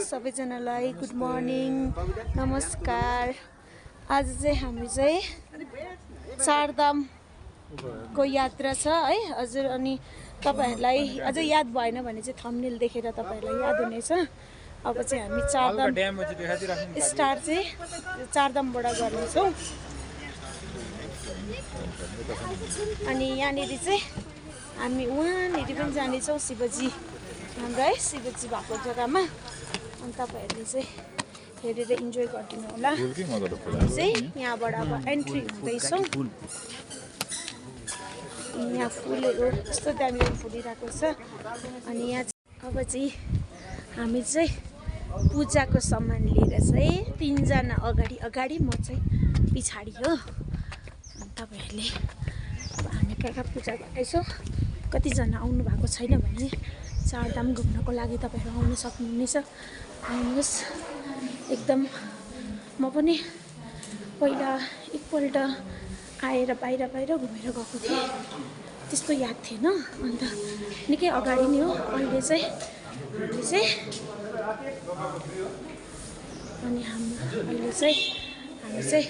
सबैजनालाई good morning नमस्कार। आज चाहिँ हामी चाहिँ चारधामको यात्रा छ है हजुर। अनि तपाईहरुलाई अझै याद भएन भने चाहिँ थम्बनेल देखेर तपाईहरुलाई याद हुनेछ। अब चाहिँ हामी चारधाम स्टार्ट चाहिँ चारधामबाट गर्नेछौँ। अनि यहाँनिर चाहिँ हामी वहाँनिर पनि जानेछौँ शिवजी हाम्रो है, शिवजी भएको जग्गामा। अनि तपाईहरुले चाहिँ हेरेर इन्जोय गरिदिनु होला। चाहिँ यहाँबाट अब एन्ट्री हुँदैछौँ। यहाँ फुलहरू यस्तो दामी फुलिरहेको छ। अनि यहाँ अब चाहिँ हामी चाहिँ पूजाको सामान लिएर चाहिँ तीनजना अगाडि म चाहिँ पछाडि हो। अनि तपाईहरुले अब हामी कहाँ पूजा गर्दैछौँ। कतिजना आउनु भएको छैन भने चारधाम घुम्नको लागि तपाईहरु आउन सक्नुहुनेछ। आउनुहोस् एकदम। म पनि पहिला एकपल्ट आएर बाहिर घुमेर गएको थिएँ, त्यस्तो याद थिएन। अन्त निकै अगाडि नै हो। अहिले चाहिँ हामी चाहिँ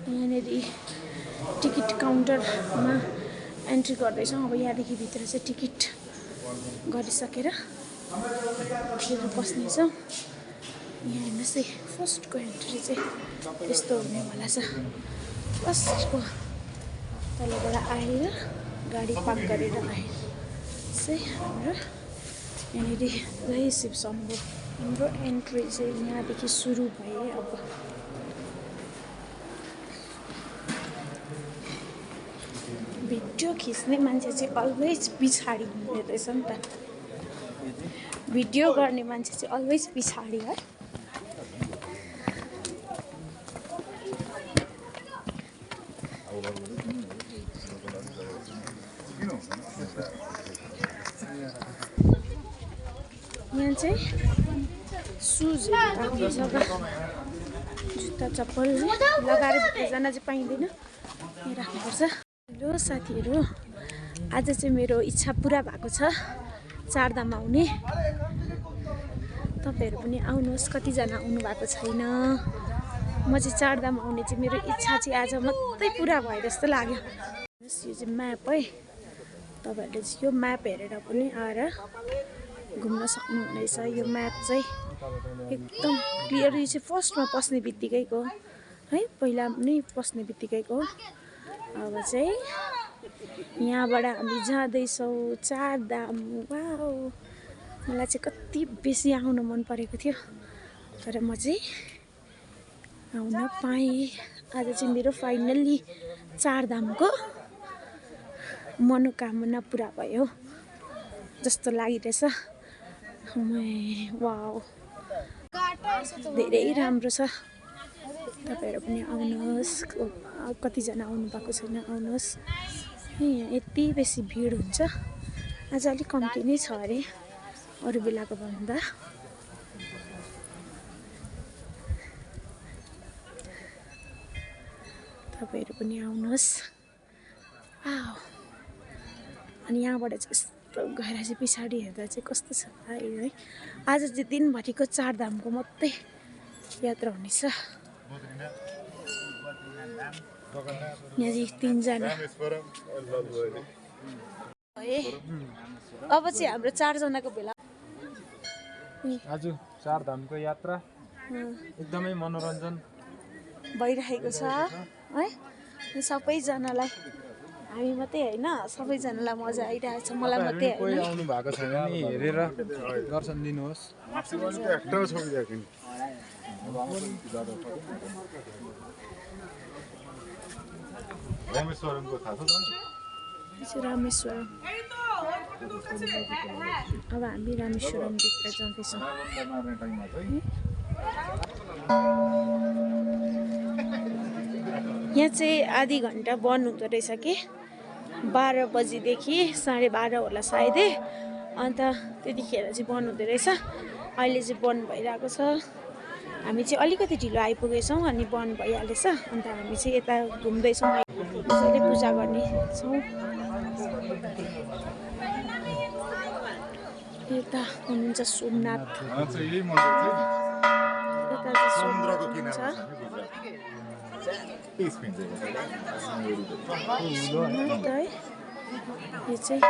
यहाँनिर टिकट काउन्टरमा एन्ट्री गर्दैछौँ। अब यहाँदेखि भित्र चाहिँ टिकट गरिसकेर बस्नेछौँ। यहाँ हेर्नुहोस् है, फर्स्टको एन्ट्री चाहिँ यस्तो हुनेवाला छ। फर्स्टको तलबाट आएर गाडी पार्क गरेर आएर चाहिँ हाम्रो यहाँनिर जय शिव शम्भो हाम्रो एन्ट्री चाहिँ यहाँदेखि सुरु भए। अब भिडियो खिच्ने मान्छे चाहिँ अलवेज पछाडि हुने रहेछ नि त। भिडियो गर्ने मान्छे चाहिँ अलवेज पछाडि है। यहाँ चाहिँ सुजहरू राख्ने जग्गा, जुत्ता चप्पल लगाएर भित्र जान चाहिँ पाइँदैन, यहाँ राख्नुपर्छ। हेलो साथीहरू, आज चाहिँ मेरो इच्छा पुरा भएको छ चारधाम आउने। तपाईहरु पनि आउनुहोस्, कतिजना आउनु भएको छैन। म चाहिँ चारधाम आउने चाहिँ मेरो इच्छा चाहिँ आज मात्रै पुरा भयो जस्तो लाग्यो। यो चाहिँ म्याप है, तपाईहरुले चाहिँ यो म्याप हेरेर पनि आएर घुम्न सक्नुहुनेछ। यो म्याप चाहिँ एकदम क्लियर। यो चाहिँ फर्स्टमा पस्ने बित्तिकैको है, पहिला नै पस्ने बित्तिकैको। अब चाहिँ यहाँबाट हामी जाँदैछौँ चारधाम। वाउ, मलाई चाहिँ कति बेसी आउन मन परेको थियो, तर म चाहिँ आउन पाएँ। आज चाहिँ मेरो फाइनल्ली चारधामको मनोकामना पुरा भयो जस्तो लागिरहेछ। वाउ, धेरै राम्रो छ। तपाईहरु पनि आउनुहोस्। कतिजना आउनु भएको छैन, आउनुहोस्। यहाँ यति बेसी भिड हुन्छ। आज अलिक कम्ती नै छ अरे अरू बेलाको भन्दा। तपाईहरु पनि आउनुहोस्। अनि यहाँबाट चाहिँ यस्तो गएर चाहिँ पछाडि हेर्दा चाहिँ कस्तो छ है। आज चाहिँ दिनभरिको चारधामको मात्रै यात्रा हुनेछ। यहाँ चाहिँ तीनजना है। अब चाहिँ हाम्रो चारजनाको भेला। आज चारधामको यात्रा एकदमै मनोरञ्जन भइरहेको छ है। सबैजनालाई, हामी मात्रै होइन, सबैजनालाई मजा आइरहेको छ। मलाई मात्रै कोही आउनु भएको छैन नि, हेरेर दर्शन दिनुहोस्। रामेश्वरमको थाहा छ त? रामेश्वरम। अब हामी रामेश्वरमभित्र जाँदैछौँ। यहाँ चाहिँ आधी घन्टा बन्द हुँदो रहेछ कि 12 बजीदेखि 12:30 होला सायदै। अन्त त्यतिखेर चाहिँ बन्द हुँदो रहेछ। अहिले चाहिँ बन्द भइरहेको छ। हामी चाहिँ अलिकति ढिलो आइपुगेछौँ अनि बन्द भइहालेछ। अन्त हामी चाहिँ यता घुम्दैछौँ, त्यसैले पूजा गर्नेछौँ। यता हुनुहुन्छ सोमनाथ, यही मन्दिर चाहिँ यता चाहिँ समुद्रको सोमनाथ किनारमा हुनुहुन्छ। छ नि गुजरात केही स्पेन चाहिँ सोमनाथ है यो चाहिँ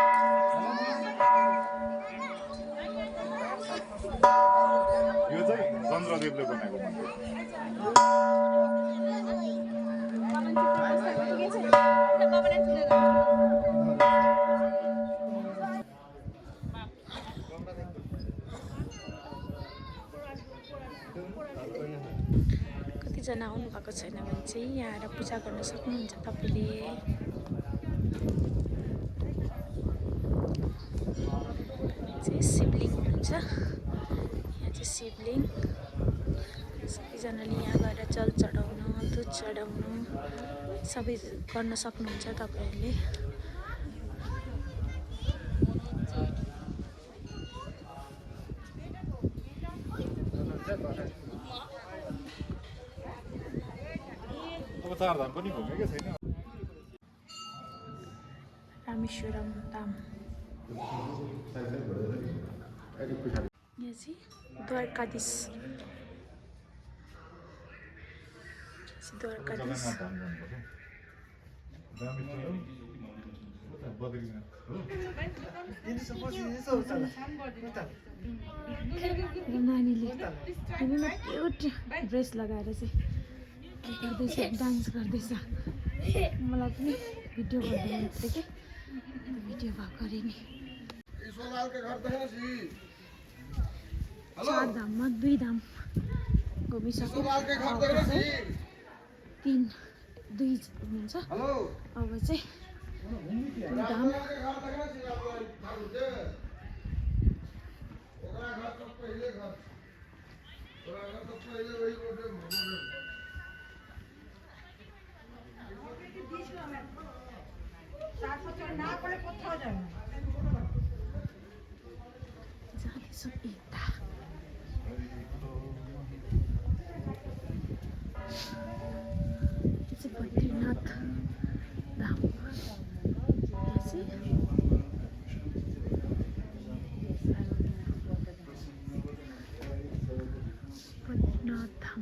यो चाहिँ चन्द्रदेवले बनाएको मन्दिर कतिजना आउनु भएको छैन भने चाहिँ यहाँ आएर पूजा गर्न सक्नुहुन्छ तपाईँले। चाहिँ शिवलिङ्ग हुनुहुन्छ, यहाँ चाहिँ शिवलिङ्ग। सबैजनाले यहाँ गएर जल चढाउनु, दुध चढाउनु सबै गर्न सक्नुहुन्छ तपाईँहरूले। अब चारधाम पनि घुमेकै छैन रामेश्वरम धाम यहाँ चाहिँ द्वारकाधीश, द्वारकाधीश नानीले क्युट ड्रेस लगाएर चाहिँ के गर्दैछ, डान्स गर्दैछ। मलाई पनि भिडियो गर्दै थियो कि भिडियो भएको अरे नि। 4 धाममा 2 धाम घुमिसक्यो, 2 हुनुहुन्छ। अब चाहिँ 2 धाम जाँदैछौँ यता। यो चाहिँ बद्रीनाथ धाम, यहाँ चाहिँ बद्रीनाथ धाम।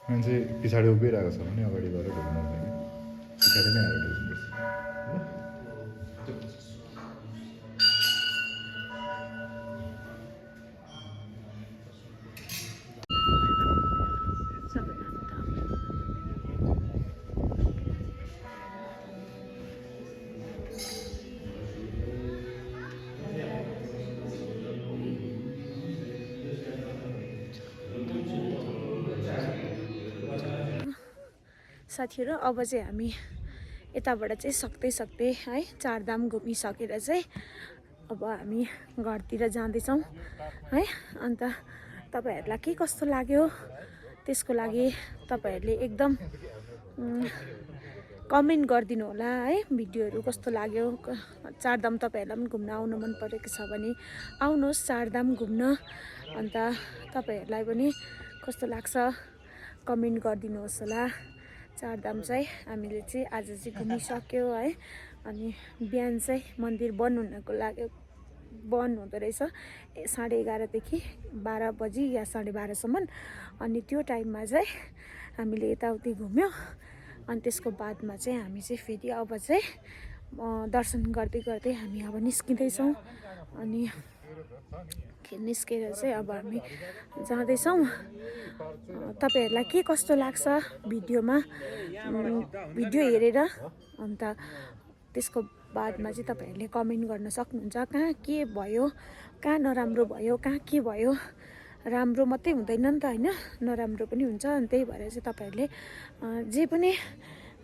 मान्छे पछाडि उभिरहेको छ भने अगाडि गएर ढुक्नु हुँदैन, पछाडि नै आएर ढुक्नुपर्छ। साथीहरू अब चाहिँ हामी यताबाट चाहिँ सक्दै है 4 धाम घुमिसकेर चाहिँ अब हामी घरतिर जाँदैछौँ है। अन्त तपाईँहरूलाई के कस्तो लाग्यो त्यसको लागि तपाईँहरूले एकदम कमेन्ट गरिदिनु होला है। भिडियोहरू कस्तो लाग्यो, 4 धाम तपाईँहरूलाई पनि घुम्न आउनु मन परेको छ भने आउनुहोस् 4 धाम घुम्न। अन्त तपाईँहरूलाई पनि कस्तो लाग्छ कमेन्ट गरिदिनुहोस् होला। 4 धाम चाहिँ हामीले चाहिँ आज चाहिँ घुमिसक्यो है। अनि बिहान चाहिँ मन्दिर बन्द हुँदो रहेछ 11:30 देखि 12 बजी या 12:30सम्म। अनि त्यो टाइममा चाहिँ हामीले यताउति घुम्यो। अनि त्यसको बादमा चाहिँ हामी चाहिँ फेरि अब चाहिँ दर्शन गर्दै हामी अब निस्किँदैछौँ। अनि निस्केर चाहिँ अब हामी जाँदैछौँ। तपाईँहरूलाई के कस्तो लाग्छ भिडियोमा, भिडियो हेरेर। अन्त त्यसको बादमा चाहिँ तपाईँहरूले कमेन्ट गर्न सक्नुहुन्छ कहाँ के भयो, कहाँ नराम्रो भयो, कहाँ के भयो। राम्रो मात्रै हुँदैन नि त होइन, नराम्रो पनि हुन्छ। अनि त्यही भएर चाहिँ तपाईँहरूले जे पनि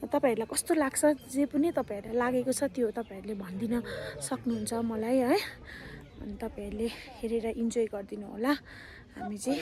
तपाईँहरूलाई कस्तो लाग्छ जे पनि तपाईँहरूलाई लागेको छ त्यो तपाईँहरूले भनिदिन सक्नुहुन्छ मलाई है। अनि तपाईँहरूले हेरेर इन्जोय गरिदिनु होला। हामी चाहिँ